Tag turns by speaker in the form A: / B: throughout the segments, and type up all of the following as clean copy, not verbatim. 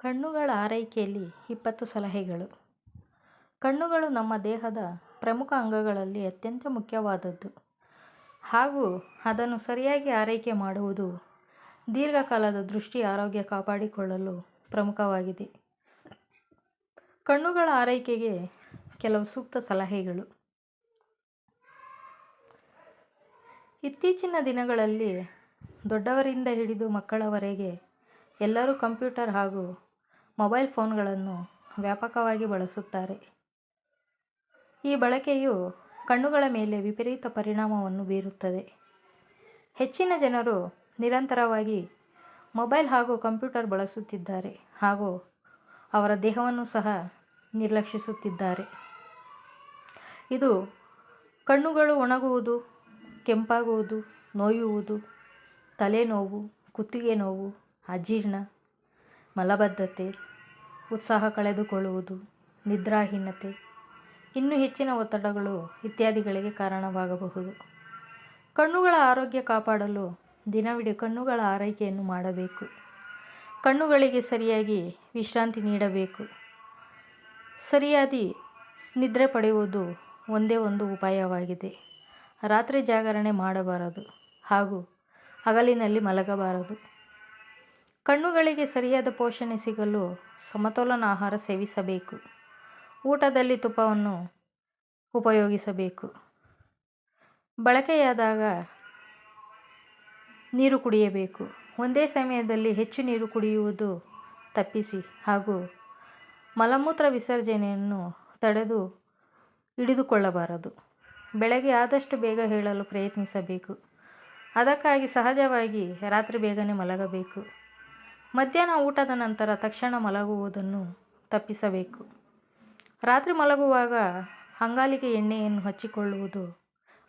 A: ಕಣ್ಣುಗಳ ಆರೈಕೆಯಲ್ಲಿ 20 ಸಲಹೆಗಳು. ಕಣ್ಣುಗಳು ನಮ್ಮ ದೇಹದ ಪ್ರಮುಖ ಅಂಗಗಳಲ್ಲಿ ಅತ್ಯಂತ ಮುಖ್ಯವಾದದ್ದು ಹಾಗೂ ಅದನ್ನು ಸರಿಯಾಗಿ ಆರೈಕೆ ಮಾಡುವುದು ದೀರ್ಘಕಾಲದ ದೃಷ್ಟಿ ಆರೋಗ್ಯ ಕಾಪಾಡಿಕೊಳ್ಳಲು ಪ್ರಮುಖವಾಗಿದೆ. ಕಣ್ಣುಗಳ ಆರೈಕೆಗೆ ಕೆಲವು ಸೂಕ್ತ ಸಲಹೆಗಳು. ಇತ್ತೀಚಿನ ದಿನಗಳಲ್ಲಿ ದೊಡ್ಡವರಿಂದ ಹಿಡಿದು ಮಕ್ಕಳವರೆಗೆ ಎಲ್ಲರೂ ಕಂಪ್ಯೂಟರ್ ಹಾಗೂ ಮೊಬೈಲ್ ಫೋನ್ಗಳನ್ನು ವ್ಯಾಪಕವಾಗಿ ಬಳಸುತ್ತಾರೆ. ಈ ಬಳಕೆಯು ಕಣ್ಣುಗಳ ಮೇಲೆ ವಿಪರೀತ ಪರಿಣಾಮವನ್ನು ಬೀರುತ್ತದೆ. ಹೆಚ್ಚಿನ ಜನರು ನಿರಂತರವಾಗಿ ಮೊಬೈಲ್ ಹಾಗೂ ಕಂಪ್ಯೂಟರ್ ಬಳಸುತ್ತಿದ್ದಾರೆ ಹಾಗೂ ಅವರ ದೇಹವನ್ನು ಸಹ ನಿರ್ಲಕ್ಷಿಸುತ್ತಿದ್ದಾರೆ. ಇದು ಕಣ್ಣುಗಳು ಒಣಗುವುದು, ಕೆಂಪಾಗುವುದು, ನೋಯುವುದು, ತಲೆನೋವು, ಕುತ್ತಿಗೆ ನೋವು, ಅಜೀರ್ಣ, ಮಲಬದ್ಧತೆ, ಉತ್ಸಾಹ ಕಳೆದುಕೊಳ್ಳುವುದು, ನಿದ್ರಾಹೀನತೆ, ಇನ್ನೂ ಹೆಚ್ಚಿನ ಒತ್ತಡಗಳು ಇತ್ಯಾದಿಗಳಿಗೆ ಕಾರಣವಾಗಬಹುದು. ಕಣ್ಣುಗಳ ಆರೋಗ್ಯ ಕಾಪಾಡಲು ದಿನವಿಡೀ ಕಣ್ಣುಗಳ ಆರೈಕೆಯನ್ನು ಮಾಡಬೇಕು. ಕಣ್ಣುಗಳಿಗೆ ಸರಿಯಾಗಿ ವಿಶ್ರಾಂತಿ ನೀಡಬೇಕು. ಸರಿಯಾಗಿ ನಿದ್ರೆ ಪಡೆಯುವುದು ಒಂದೇ ಒಂದು ಉಪಾಯವಾಗಿದೆ. ರಾತ್ರಿ ಜಾಗರಣೆ ಮಾಡಬಾರದು ಹಾಗೂ ಹಗಲಿನಲ್ಲಿ ಮಲಗಬಾರದು. ಕಣ್ಣುಗಳಿಗೆ ಸರಿಯಾದ ಪೋಷಣೆ ಸಿಗಲು ಸಮತೋಲನ ಆಹಾರ ಸೇವಿಸಬೇಕು. ಊಟದಲ್ಲಿ ತುಪ್ಪವನ್ನು ಉಪಯೋಗಿಸಬೇಕು. ಬಳಕೆಯಾದಾಗ ನೀರು ಕುಡಿಯಬೇಕು. ಒಂದೇ ಸಮಯದಲ್ಲಿ ಹೆಚ್ಚು ನೀರು ಕುಡಿಯುವುದು ತಪ್ಪಿಸಿ ಹಾಗೂ ಮಲಮೂತ್ರ ವಿಸರ್ಜನೆಯನ್ನು ತಡೆದು ಹಿಡಿದುಕೊಳ್ಳಬಾರದು. ಬೆಳಗ್ಗೆ ಆದಷ್ಟು ಬೇಗ ಏಳಲು ಪ್ರಯತ್ನಿಸಬೇಕು. ಅದಕ್ಕಾಗಿ ಸಹಜವಾಗಿ ರಾತ್ರಿ ಬೇಗನೆ ಮಲಗಬೇಕು. ಮಧ್ಯಾಹ್ನ ಊಟದ ನಂತರ ತಕ್ಷಣ ಮಲಗುವುದನ್ನು ತಪ್ಪಿಸಬೇಕು. ರಾತ್ರಿ ಮಲಗುವಾಗ ಅಂಗಾಲಿಗೆ ಎಣ್ಣೆಯನ್ನು ಹಚ್ಚಿಕೊಳ್ಳುವುದು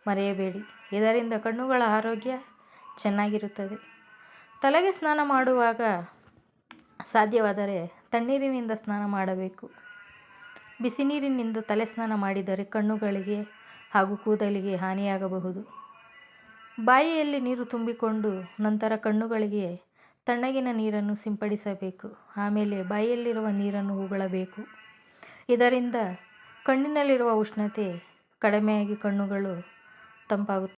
A: ಮರೆಯಬೇಡಿ. ಇದರಿಂದ ಕಣ್ಣುಗಳ ಆರೋಗ್ಯ ಚೆನ್ನಾಗಿರುತ್ತದೆ. ತಲೆಗೆ ಸ್ನಾನ ಮಾಡುವಾಗ ಸಾಧ್ಯವಾದರೆ ತಣ್ಣೀರಿನಿಂದ ಸ್ನಾನ ಮಾಡಬೇಕು. ಬಿಸಿ ನೀರಿನಿಂದ ತಲೆ ಸ್ನಾನ ಮಾಡಿದರೆ ಕಣ್ಣುಗಳಿಗೆ ಹಾಗೂ ಕೂದಲಿಗೆ ಹಾನಿಯಾಗಬಹುದು. ಬಾಯಿಯಲ್ಲಿ ನೀರು ತುಂಬಿಕೊಂಡು ನಂತರ ಕಣ್ಣುಗಳಿಗೆ ತಣ್ಣಗಿನ ನೀರನ್ನು ಸಿಂಪಡಿಸಬೇಕು. ಆಮೇಲೆ ಬಾಯಿಯಲ್ಲಿರುವ ನೀರನ್ನು ಉಗುಳಬೇಕು. ಇದರಿಂದ ಕಣ್ಣಿನಲ್ಲಿರುವ ಉಷ್ಣತೆ ಕಡಿಮೆಯಾಗಿ ಕಣ್ಣುಗಳು ತಂಪಾಗುತ್ತವೆ.